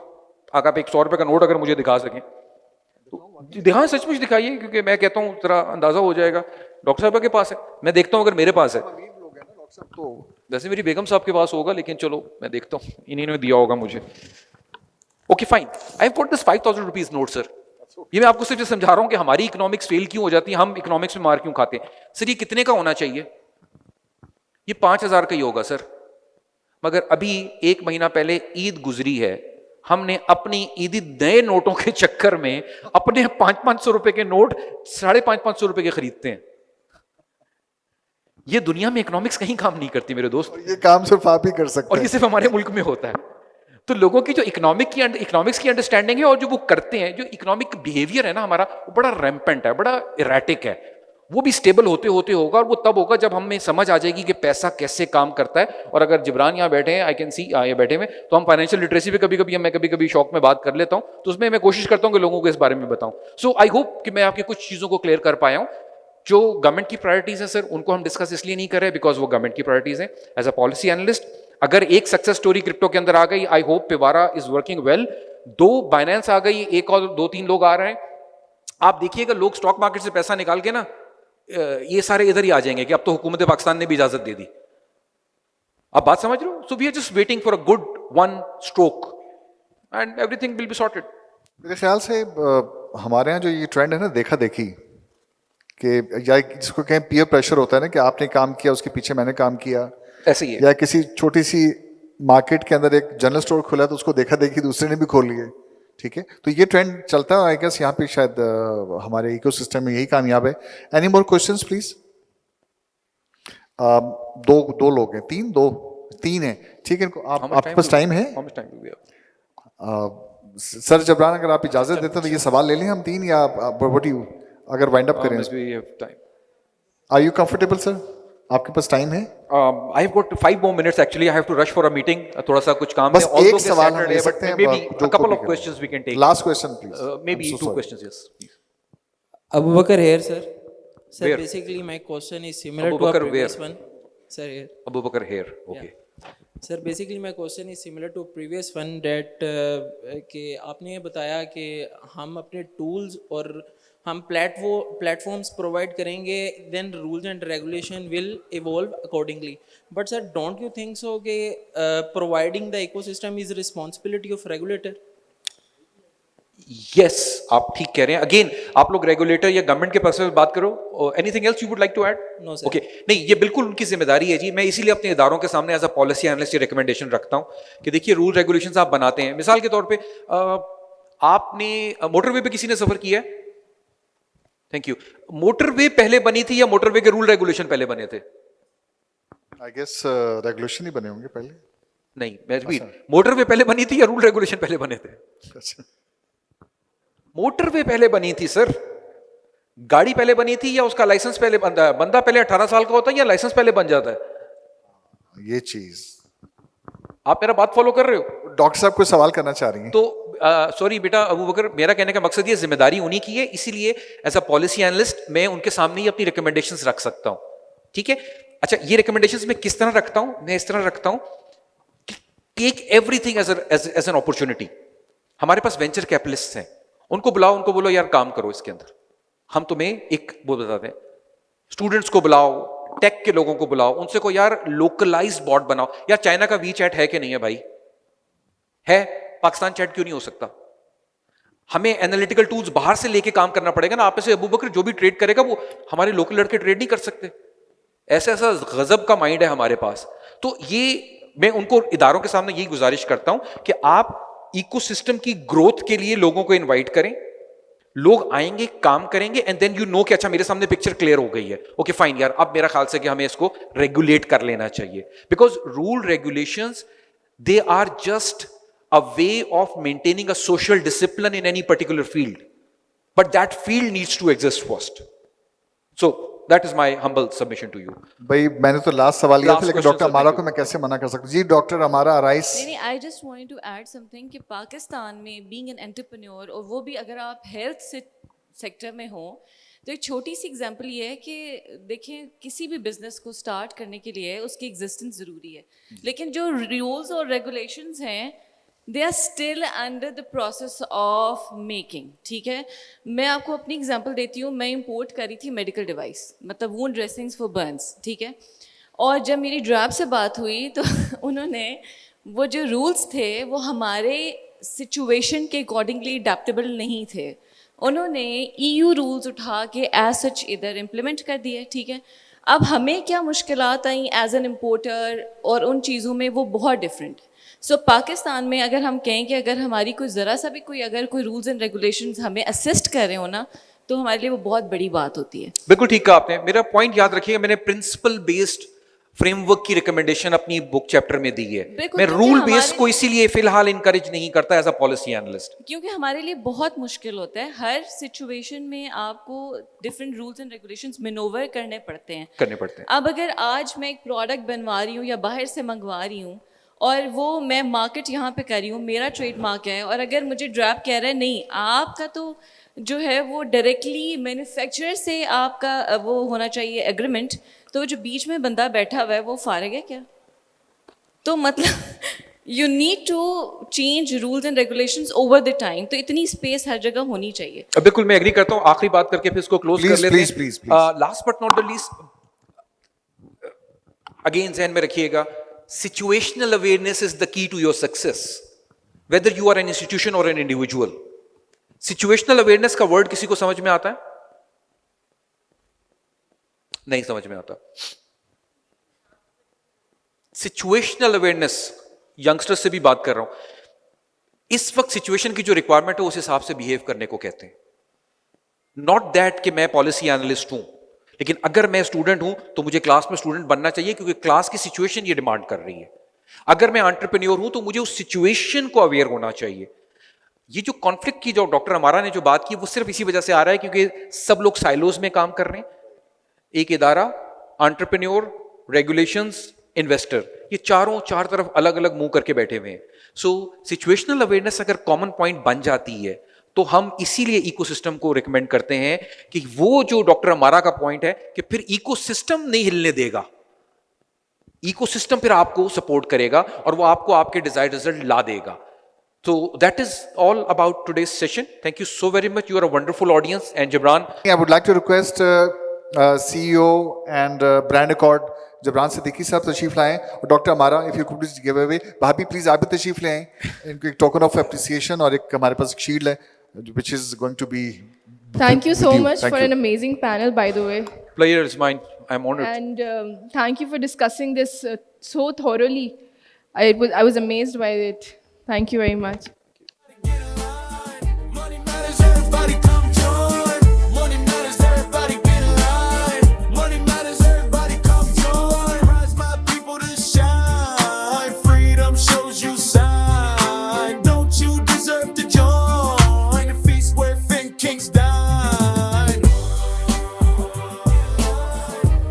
अगर आप एक 100 रुपए का नोट अगर मुझे दिखा सकें तो दिखाएं, सचमुच दिखाइए, क्योंकि मैं कहता हूं जरा अंदाजा हो जाएगा। डॉक्टर साहब के पास है, मैं देखता हूं अगर मेरे पास है, तो वैसे मेरी बेगम साहब के पास होगा, लेकिन चलो मैं देखता हूं, इन्हीं दिया होगा मुझे। Okay fine, I have got this 5000 rupees note sir. ये मैं आपको सिर्फ समझा रहा हूं कि हमारी इकोनॉमिक्स फेल क्यों हो जाती है, हम इकोनॉमिक्स में मार क्यों खाते हैं। सर ये कितने का होना चाहिए? ये 5000 का ही होगा सर। मगर अभी 1 महीना पहले ईद गुजरी है, हमने अपनी ईदी नए नोटों के चक्कर में अपने 500-500 रुपए के नोट 550 रुपए के खरीदते हैं। ये दुनिया में इकोनॉमिक्स कहीं काम नहीं करती मेरे दोस्त, ये काम सिर्फ आप ही कर सकते और ये हैं। सिर्फ हमारे मुल्क में होता है। तो लोगों की जो इकोनॉमिक्स की अंडरस्टैंडिंग है और जो वो करते हैं, जो इकोनॉमिक बिहेवियर है ना हमारा, वो बड़ा रैम्पेंट है, बड़ा इरेटिक है। वो भी स्टेबल होते होते होगा, और वो तब होगा जब हमें समझ आ जाएगी कि पैसा कैसे काम करता है। और अगर जिब्रान यहाँ बैठे हैं, आई कैन सी ये बैठे हुए, तो हम फाइनेंशियल लिटरेसी पे मैं कभी कभी शौक में बात कर लेता हूँ, तो उसमें मैं कोशिश करता हूँ कि लोगों को इस बारे में बताऊं। सो आई होप कि मैं आपकी कुछ चीजों को क्लियर कर पाया हूँ। जो गवर्नमेंट की प्रायोरिटीज है सर, उनको हम डिस्कस इसलिए नहीं कर रहे बिकॉज वो गवर्नमेंट की प्रायोरिटीज है। एज अ पॉलिसी एनालिस्ट, अगर एक सक्सेस स्टोरी क्रिप्टो के अंदर आ गई, I hope PVARA is working well. 2 Binance आ गई, एक और 2-3 लोग आ रहे हैं। आप देखिएगा, लोग स्टॉक मार्केट से पैसा निकाल के ना ये सारे इधर ही आ जाएंगे कि अब तो हुकूमत पाकिस्तान ने भी इजाजत दे दी। आप बात समझ रहे हो? So we are just waiting for a good one stroke and everything will be sorted. मेरे ख्याल से हमारे यहाँ जो ये ट्रेंड है ना, देखा देखी, कि या जिसको कहें पीयर प्रेशर होता है ना, कि आपने काम किया उसके पीछे मैंने काम किया, ऐसे ही है। या किसी छोटी सी मार्केट के अंदर एक जनरल स्टोर खुला तो उसको देखा देखी दूसरे ने भी खोल लिए, ठीक है। तो ये ट्रेंड चलता है, आई गेस यहाँ पे शायद हमारे इकोसिस्टम में यही कामयाब है। Any more questions please? दो लोग हैं, तीन है, ठीक है। आपके पास टाइम है? सर जबरान, अगर आप इजाजत देते हैं तो ये सवाल ले लें हम 3, या व्हाट यू, अगर वाइंड अप करें। Are you comfortable sir? आपके पास टाइम है? I have got 5 more minutes actually. I have to rush for a meeting. थोड़ा सा कुछ काम है। बस एक सवाल हम ले सकते हैं, maybe जो a couple को of भी questions we can take. Last question please. Maybe I'm so 2 sorry. questions, yes. Please. Abu Bakar here, sir. Sir, Where? basically my question is similar Abu to a Bakr, previous where? one. Sir, here. Abu Bakr here. Okay. Sir basically my question is similar to previous one date कि आपने ये बताया कि हम अपने tools और हम platforms provide करेंगे then rules and regulation will evolve accordingly but sir don't you think so कि providing the ecosystem is responsibility of regulator? Yes, आप ठीक कह रहे हैं. अगेन आप लोग रेगुलेटर या गवर्नमेंट के पर्सनल बात करो. Anything else you would like to add? No, sir. Okay, नहीं, ये बिल्कुल उनकी जिम्मेदारी है जी. मैं इसीलिए अपने इदारों के सामने एज अ पॉलिसी एनालिस्ट ये रिकमेंडेशन रखता हूं कि देखिए रूल रेगुलेशंस आप बनाते हैं. मिसाल के तौर पे आपने मोटरवे पे किसी ने सफर किया है? Thank you. मोटरवे पहले बनी थी या मोटरवे के रूल रेगुलेशन पहले बने थे? आई गेस रेगुलेशन ही बने होंगे पहले. नहीं, मैं रिपीट, मोटरवे पहले बनी थी या रूल रेगुलेशन पहले बने थे? अच्छा, मोटरवे पहले बनी थी सर. गाड़ी पहले बनी थी या उसका लाइसेंस पहले बनता है? बंदा पहले 18 साल का होता है या लाइसेंस पहले बन जाता है? ये चीज आप मेरा बात फॉलो कर रहे हो? डॉक्टर साहब कोई सवाल करना चाह रही हैं? तो सॉरी बेटा अबू बकर, मेरा कहने का मकसद ये जिम्मेदारी उन्हीं की है, इसीलिए एज अ पॉलिसी एनालिस्ट मैं उनके सामने ही अपनी रिकमेंडेशंस रख सकता हूं. ठीक है. अच्छा, ये रिकमेंडेशंस मैं किस तरह रखता हूं? मैं इस तरह रखता हूं, take everything as an opportunity. हमारे पास वेंचर कैपिटलिस्ट हैं, उनको बुलाओ, उनको बोलो यार काम करो इसके अंदर. हम तुम्हें एक वो बताते हैं. स्टूडेंट्स को बुलाओ, टेक के लोगों को बुलाओ, उनसे को यार लोकलाइज्ड बॉट बनाओ. यार चाइना का वी चैट है कि नहीं है भाई? है. पाकिस्तान चैट क्यों नहीं हो सकता? हमें एनालिटिकल टूल्स बाहर से लेके काम करना पड़ेगा ना. आप में से अबू बकर जो भी ट्रेड करेगा वो हमारे लोकल लड़के ट्रेड नहीं कर सकते. ऐसा ऐसा गजब का माइंड है हमारे पास. तो ये मैं उनको इदारों के सामने यही गुजारिश करता हूं कि आप इकोसिस्टम की ग्रोथ के लिए लोगों को इनवाइट करें. लोग आएंगे, काम करेंगे, एंड देन यू नो कि अच्छा मेरे सामने पिक्चर क्लियर हो गई है. ओके फाइन यार, अब मेरा ख्याल से कि हमें इसको रेगुलेट कर लेना चाहिए. Because rule regulations they are just a way of maintaining a social discipline in any particular field, but that field needs to exist first. So that is my humble submission to you. भाई मैंने तो last सवाल किया था, Last लेकिन question, doctor sir, हमारा thank को you. मैं कैसे मना कर सकता हूँ? जी डॉक्टर हमारा राइस. नहीं, I just wanted to add something कि पाकिस्तान में बीइंग एन एंटरप्रेन्योर, और वो भी अगर आप हेल्थ सेक्टर में हो, तो एक छोटी सी एग्जांपल ये है कि देखें किसी भी बिजनेस को स्टार्ट करने के लिए उसकी एग्जिस्टेंस ज़रूरी है, लेकिन जो रूल्स और रेगुलेशंस हैं they are still under the process of making. ठीक है, मैं आपको अपनी एग्जांपल देती हूँ. मैं इंपोर्ट करी थी मेडिकल डिवाइस, मतलब वूंड ड्रेसिंग्स फॉर बर्न्स. ठीक है, और जब मेरी ड्रैब से बात हुई तो उन्होंने वो जो रूल्स थे वो हमारे सिचुएशन के अकॉर्डिंगली अडेप्टेबल नहीं थे. उन्होंने EU रूल्स उठा के एज सच इधर इम्प्लीमेंट कर दिए. ठीक है, अब हमें क्या मुश्किलात आई एज एन इम्पोर्टर, और उन चीज़ों में वो बहुत डिफरेंट. सो पाकिस्तान में अगर हम कहें कि अगर हमारी कोई ज़रा सा भी अगर कोई रूल्स एंड रेगुलेशंस हमें असिस्ट कर रहे हो ना, तो हमारे लिए वो बहुत बड़ी बात होती है. बिल्कुल ठीक कहा आपने. मेरा पॉइंट याद रखिएगा, मैंने प्रिंसिपल बेस्ड फ्रेमवर्क की रिकमेंडेशन अपनी बुक चैप्टर में दी है. बिल्कुल, मैं क्योंकि रूल बेस्ड हमारे- को इसीलिए फिलहाल इनकरेज नहीं करता एज अ पॉलिसी एनालिस्ट. क्योंकि हमारे लिए बहुत मुश्किल होता है. हर सिचुएशन में आपको डिफरेंट रूल्स एंड रेगुलेशंस मैनोवर करने पड़ते हैं. करने पड़ते हैं. अब अगर आज मैं एक प्रोडक्ट बनवा रही हूँ या बाहर से मंगवा रही हूँ, और वो मैं मार्केट यहाँ पे कर रही हूँ, मेरा ट्रेडमार्क है, और अगर मुझे ड्रैप कह रहा है नहीं आपका तो जो है वो डायरेक्टली मैन्युफैक्चरर से आपका वो होना चाहिए एग्रीमेंट, तो जो बीच में बंदा बैठा हुआ है वो फारिग है क्या? तो मतलब you need to change rules and regulations over the time. तो इतनी स्पेस हर जगह होनी चाहिए. बिल्कुल मैं एग्री करता हूं. आखिरी बात करके फिर इसको क्लोज कर Please, लेते please, हैं. please, please. Last but not the least, again ज़हन में रखिएगा, situational awareness is the key to your success, whether you are an institution or an individual. situational awareness का वर्ड किसी को समझ में आता है? नहीं समझ में आता. situational awareness, यंगस्टर्स से भी बात कर रहा हूं, इस वक्त सिचुएशन की जो रिक्वायरमेंट है उस हिसाब से बिहेव करने को कहते हैं. नॉट दैट कि मैं पॉलिसी एनालिस्ट हूं, लेकिन अगर मैं स्टूडेंट हूं तो मुझे क्लास में स्टूडेंट बनना चाहिए क्योंकि क्लास की सिचुएशन ये डिमांड कर रही है. अगर मैं एंटरप्रेन्योर हूं तो मुझे उस सिचुएशन को अवेयर होना चाहिए. ये जो कॉन्फ्लिक्ट की जो डॉक्टर हमारा ने जो बात की वो सिर्फ इसी वजह से आ रहा है क्योंकि सब लोग साइलोज में काम कर रहे हैं. एक इदारा, एंटरप्रेन्योर, रेगुलेशंस, इन्वेस्टर, ये चार तरफ अलग अलग मुंह करके बैठे हुए हैं. सो सिचुएशनल अवेयरनेस अगर कॉमन पॉइंट बन जाती है तो हम इसीलिए इकोसिस्टम को रिकमेंड करते हैं कि वो जो डॉक्टर अमारा का पॉइंट है कि फिर इकोसिस्टम नहीं हिलने देगा, इकोसिस्टम फिर आपको सपोर्ट करेगा और वो आपको आपके डिजायर्ड रिजल्ट ला देगा. So that is all about today's session. Thank you so very much. You are a wonderful audience. And Jabran, I would like to request CEO and Brand Accord Jibran Siddiqui साहब तशरीफ लाएं और डॉक्टर अमारा if you could please give away. भाभी please आप भी तशरीफ ले आएं. इनको एक टोकन ऑफ एप्रिसिएशन और एक हमारे पास एक शील्ड है which is going to be. Thank you so much Thank for you. an amazing panel, by the way. pleasure is mine. I'm honored. And thank you for discussing this so thoroughly. I was amazed by it. Thank you very much. Money matters, everybody come join. Money matters, everybody get in line. Money matters, everybody come join. Rise my people to shine. Freedom shows you sign. Don't you deserve to join a feast where kings dine?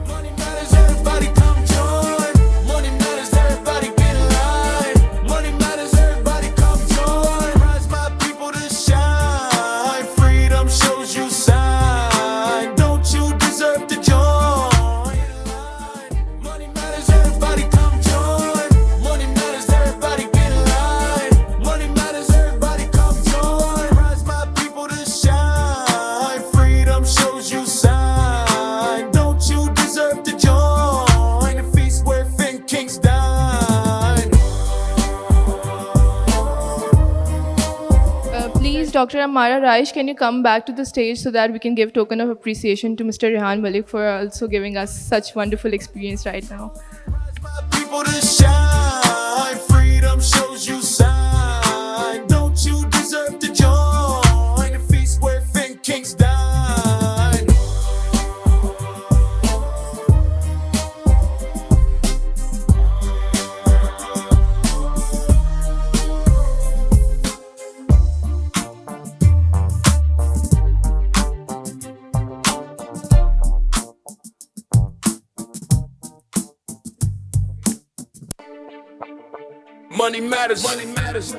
Money matters, everybody come join. Money matters, everybody get in line. Money matters, everybody come join. Rise my people to shine. Freedom shows you sign. Don't you deserve to join? Money matters, everybody come join. Money matters, everybody get in line. Money matters, everybody come join. Rise my people to shine. Freedom shows you sign. Don't you deserve to join a feast where kings dine? Please, Dr. Amara Raish, can you come back to the stage so that we can give token of appreciation to Mr. Rehan Malik for also giving us such wonderful experience right now. My people to shine. Freedom shows you sign. Don't you deserve to join a feast where kings dine? Money matters. Money matters.